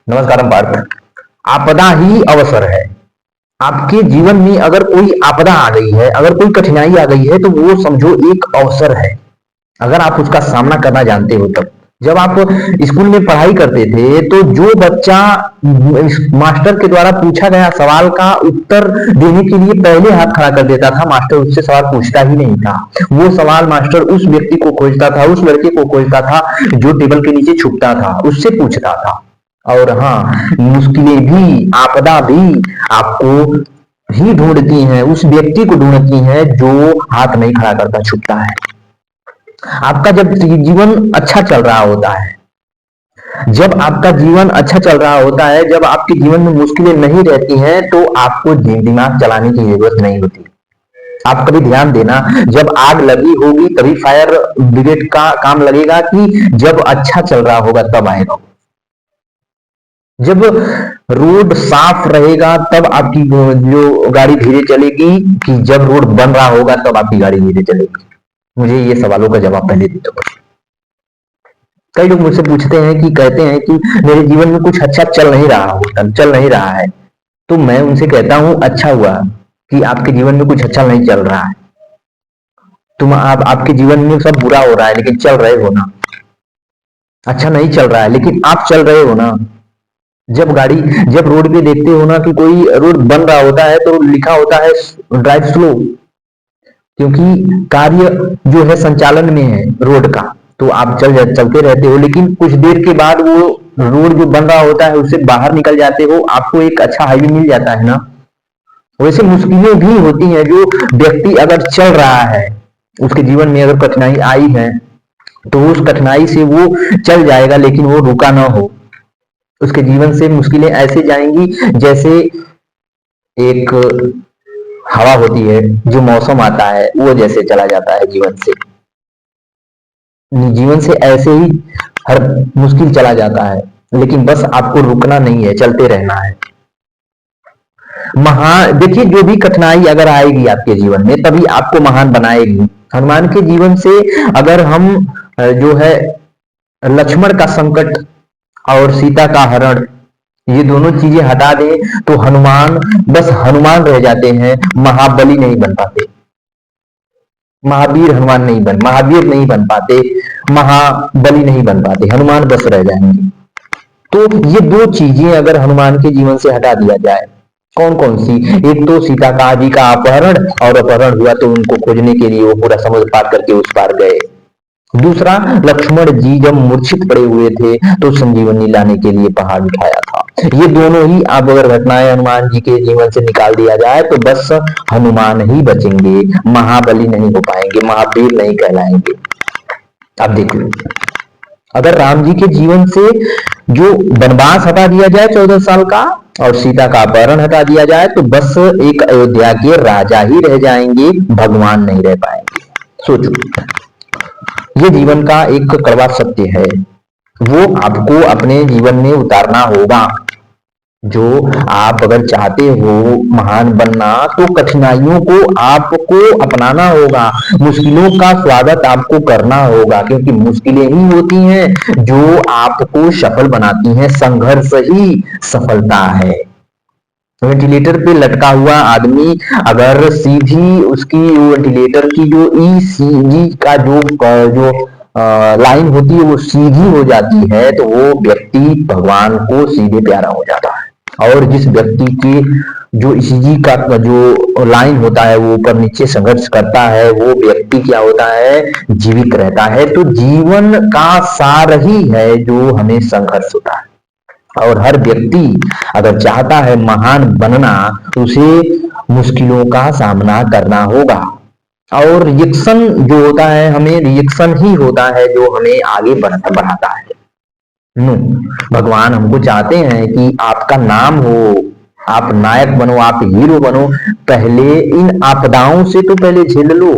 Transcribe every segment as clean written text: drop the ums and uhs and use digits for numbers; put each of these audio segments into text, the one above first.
नमस्कारम पार्थ। आपदा ही अवसर है। आपके जीवन में अगर कोई आपदा आ गई है, अगर कोई कठिनाई आ गई है, तो वो समझो एक अवसर है। अगर आप उसका सामना करना जानते हो तब। जब आप स्कूल में पढ़ाई करते थे तो जो बच्चा मास्टर के द्वारा पूछा गया सवाल का उत्तर देने के लिए पहले हाथ खड़ा कर देता था, मास्टर उससे सवाल पूछता ही नहीं था। वो सवाल मास्टर उस व्यक्ति को खोजता था, उस लड़के को खोजता था जो टेबल के नीचे छुपता था, उससे पूछता था। और हाँ, मुश्किलें भी, आपदा भी आपको ही ढूंढती हैं, उस व्यक्ति को ढूंढती हैं जो हाथ नहीं खड़ा करता, छुपता है। आपका जब जीवन अच्छा चल रहा होता है, जब आपका जीवन अच्छा चल रहा होता है, जब आपके जीवन में मुश्किलें नहीं रहती हैं, तो आपको दिमाग चलाने की जरूरत नहीं होती। आप कभी ध्यान देना, जब आग लगी होगी तभी फायर ब्रिगेड का काम लगेगा कि जब अच्छा चल रहा होगा तब आएगा। जब रोड साफ रहेगा तब आपकी जो गाड़ी धीरे चलेगी, कि जब रोड बन रहा होगा तब आपकी गाड़ी धीरे चलेगी। मुझे ये सवालों का जवाब पहले दे दो। कई लोग मुझसे पूछते हैं कि कहते हैं कि मेरे जीवन में कुछ अच्छा चल नहीं रहा होता, चल नहीं रहा है। तो मैं उनसे कहता हूं अच्छा हुआ कि आपके जीवन में कुछ अच्छा नहीं चल रहा है। आपके जीवन में सब बुरा हो रहा है लेकिन चल रहे हो ना। अच्छा नहीं चल रहा है लेकिन आप चल रहे हो ना। जब रोड पे देखते हो ना कि कोई रोड बन रहा होता है तो लिखा होता है ड्राइव स्लो, क्योंकि कार्य जो है संचालन में है रोड का, तो आप चलते रहते हो, लेकिन कुछ देर के बाद वो रोड जो बन रहा होता है उससे बाहर निकल जाते हो, आपको एक अच्छा हाईवे मिल जाता है ना। वैसे मुश्किलें भी होती हैं। जो व्यक्ति अगर चल रहा है, उसके जीवन में अगर कठिनाई आई है तो उस कठिनाई से वो चल जाएगा, लेकिन वो रुका ना हो। उसके जीवन से मुश्किलें ऐसे जाएंगी जैसे एक हवा होती है, जो मौसम आता है वो जैसे चला जाता है जीवन से। जीवन से ऐसे ही हर मुश्किल चला जाता है, लेकिन बस आपको रुकना नहीं है, चलते रहना है। महान देखिए, जो भी कठिनाई अगर आएगी आपके जीवन में तभी आपको महान बनाएगी। हनुमान के जीवन से अगर हम जो है लक्ष्मण का संकट और सीता का हरण, ये दोनों चीजें हटा दें तो हनुमान बस हनुमान रह जाते हैं, महाबली नहीं बन पाते, महावीर नहीं बन पाते, महाबली नहीं बन पाते, हनुमान बस रह जाएंगे। तो ये दो चीजें अगर हनुमान के जीवन से हटा दिया जाए, कौन कौन सी? एक तो सीता का जी का अपहरण, और अपहरण हुआ तो उनको खोजने के लिए वो पूरा समुद्र पार करके उस पार गए। दूसरा, लक्ष्मण जी जब मूर्छित पड़े हुए थे तो संजीवनी लाने के लिए पहाड़ उठाया था। ये दोनों ही अब अगर घटनाएं हनुमान जी के जीवन से निकाल दिया जाए तो बस हनुमान ही बचेंगे, महाबली नहीं हो पाएंगे, महावीर नहीं कहलाएंगे। अब देख लो, अगर राम जी के जीवन से जो वनवास हटा दिया जाए 14 साल का, और सीता का अपहरण हटा दिया जाए, तो बस एक अयोध्या के राजा ही रह जाएंगे, भगवान नहीं रह पाएंगे। सोचो, ये जीवन का एक कड़वा सत्य है, वो आपको अपने जीवन में उतारना होगा। जो आप अगर चाहते हो महान बनना तो कठिनाइयों को आपको अपनाना होगा, मुश्किलों का स्वागत आपको करना होगा, क्योंकि मुश्किलें ही होती हैं जो आपको सफल बनाती हैं। संघर्ष ही सफलता है। वेंटिलेटर पे लटका हुआ आदमी अगर सीधी उसकी वेंटिलेटर की जो ईसीजी का जो लाइन होती है वो सीधी हो जाती है, तो वो व्यक्ति भगवान को सीधे प्यारा हो जाता है। और जिस व्यक्ति के जो ईसीजी का जो लाइन होता है वो ऊपर नीचे संघर्ष करता है, वो व्यक्ति क्या होता है? जीवित रहता है। तो जीवन का सार ही है जो हमें संघर्ष होता है। और हर व्यक्ति अगर चाहता है महान बनना, उसे मुश्किलों का सामना करना होगा। और रिएक्शन जो होता है, हमें रिएक्शन ही होता है जो हमें आगे बढ़ाता है। भगवान हमको चाहते हैं कि आपका नाम हो, आप नायक बनो, आप हीरो बनो। पहले इन आपदाओं से तो पहले झेल लो,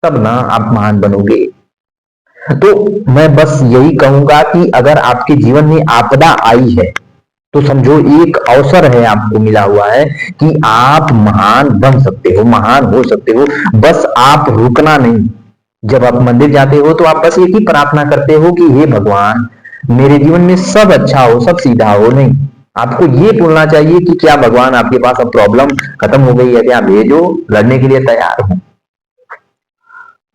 तब ना आप महान बनोगे। तो मैं बस यही कहूंगा कि अगर आपके जीवन में आपदा आई है तो समझो एक अवसर है आपको मिला हुआ है कि आप महान बन सकते हो, महान हो सकते हो। बस आप रुकना नहीं। जब आप मंदिर जाते हो तो आप बस एक ही प्रार्थना करते हो कि हे भगवान, मेरे जीवन में सब अच्छा हो, सब सीधा हो, नहीं। आपको ये बोलना चाहिए कि क्या भगवान आपके पास अब प्रॉब्लम खत्म हो गई है क्या, भेजो, लड़ने के लिए तैयार हूं।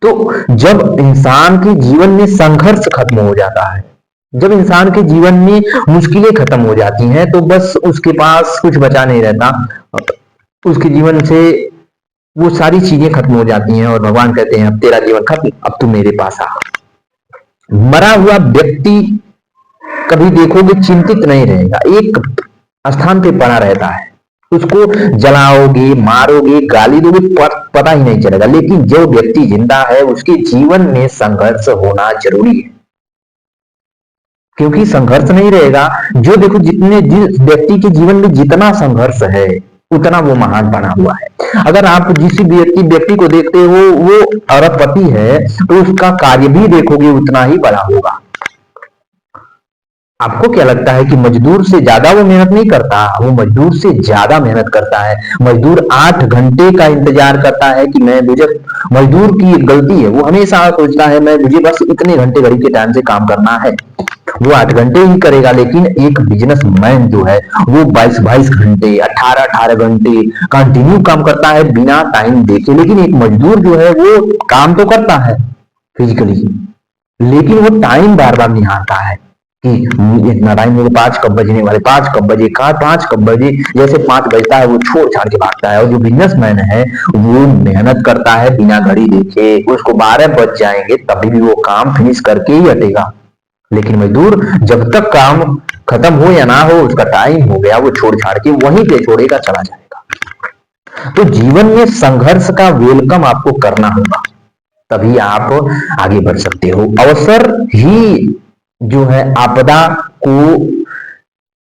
तो जब इंसान के जीवन में संघर्ष खत्म हो जाता है, जब इंसान के जीवन में मुश्किलें खत्म हो जाती हैं, तो बस उसके पास कुछ बचा नहीं रहता। उसके जीवन से वो सारी चीजें खत्म हो जाती हैं और भगवान कहते हैं अब तेरा जीवन खत्म, अब तू मेरे पास आ। मरा हुआ व्यक्ति कभी देखोगे चिंतित नहीं रहेगा, एक स्थान पे पड़ा रहता है। उसको जलाओगे, मारोगे, गाली दोगे, पता ही नहीं चलेगा। लेकिन जो व्यक्ति जिंदा है उसके जीवन में संघर्ष होना जरूरी है, क्योंकि संघर्ष नहीं रहेगा, जो देखो जितने जिस व्यक्ति के जीवन में जितना संघर्ष है उतना वो महान बना हुआ है। अगर आप जिस व्यक्ति को देखते हो वो अरबपति है, तो उसका कार्य भी देखोगे उतना ही बड़ा होगा। आपको क्या लगता है कि मजदूर से ज्यादा वो मेहनत नहीं करता? वो मजदूर से ज्यादा मेहनत करता है। मजदूर 8 घंटे का इंतजार करता है कि मजदूर की एक गलती है, वो हमेशा सोचता है मुझे बस इतने घंटे घड़ी के टाइम से काम करना है। वो 8 घंटे ही करेगा। लेकिन एक बिजनेसमैन जो है वो 22 घंटे, 18 घंटे कंटिन्यू काम करता है बिना टाइम देखे। लेकिन एक मजदूर जो है वो काम तो करता है फिजिकली, लेकिन वो टाइम बार बार निहारता है कि इतना टाइम मेरे 5 कब बजने वाले, 5 कब बजे, कहा 5 कब बजे, जैसे 5 बजता है वो छोड़ छाड़ के भागता है। और जो बिजनेसमैन है वो मेहनत करता है बिना घड़ी देखे, उसको 12 बज जाएंगे तभी भी वो काम फिनिश करके ही हटेगा। लेकिन मजदूर जब तक काम खत्म हो या ना हो, उसका टाइम हो गया, वो छोड़ छाड़ के वहीं पे छोड़ेगा, चला जाएगा। तो जीवन में संघर्ष का वेलकम आपको करना होगा, तभी आप आगे बढ़ सकते हो। अवसर ही जो है आपदा को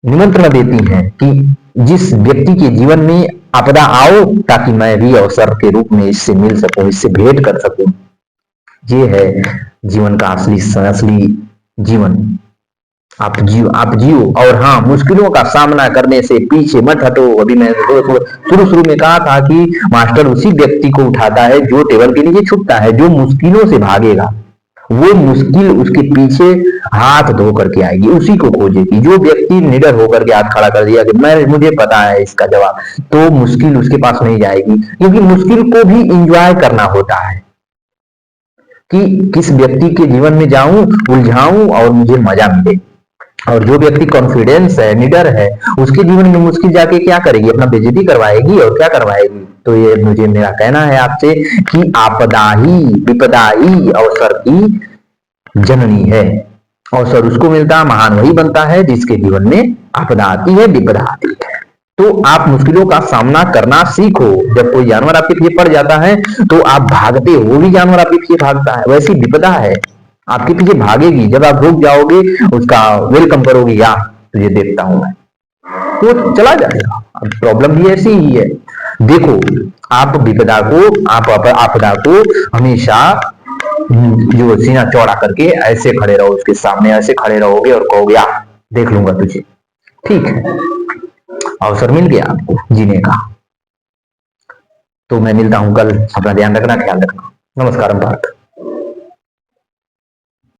निमंत्रण देती है कि जिस व्यक्ति के जीवन में आपदा आओ ताकि मैं भी अवसर के रूप में इससे मिल सकूं, इससे भेंट कर सकूं। ये है जीवन का असली जीवन। आप जियो। और हाँ, मुश्किलों का सामना करने से पीछे मत हटो। अभी मैं शुरू में कहा था कि मास्टर उसी व्यक्ति को उठाता है जो टेबल के नीचे छुपता है, जो मुश्किलों से भागेगा। वो मुश्किल उसके पीछे हाथ धो करके आएगी, उसी को खोजेगी। जो व्यक्ति निडर होकर के हाथ खड़ा कर दिया कि मुझे पता है इसका जवाब, तो मुश्किल उसके पास नहीं जाएगी। क्योंकि मुश्किल को भी इंजॉय करना होता है कि किस व्यक्ति के जीवन में जाऊं, उलझाऊं और मुझे मजा मिले। और जो व्यक्ति कॉन्फिडेंस है, निडर है, उसके जीवन में मुश्किल जाके क्या करेगी? अपना बेइज्जती करवाएगी और क्या करवाएगी। तो ये मुझे मेरा कहना है आपसे कि आपदा ही, विपदा ही अवसर की जननी है। अवसर उसको मिलता, महान वही बनता है जिसके जीवन में आपदा आती है, विपदा आती है। तो आप मुश्किलों का सामना करना सीखो। जब कोई जानवर आपके पीछे पड़ जाता है तो आप भागते हो, वो भी जानवर आपके पीछे भागता है। वैसी विपदा है, आपके पीछे भागेगी। जब आप रुक जाओगे, उसका वेलकम करोगे, या तुझे देखता हूं मैं, तो चला जाएगा। अब प्रॉब्लम भी ऐसी ही है। देखो, आप विपदा को, आप आपदा को हमेशा जो सीना चौड़ा करके ऐसे खड़े रहो, उसके सामने ऐसे खड़े रहोगे और कहोगे आ देख लूंगा तुझे। ठीक है, अवसर मिल गया आपको जीने का। तो मैं मिलता हूं कल। अपना ध्यान रखना, ख्याल रखना। नमस्कार भारत।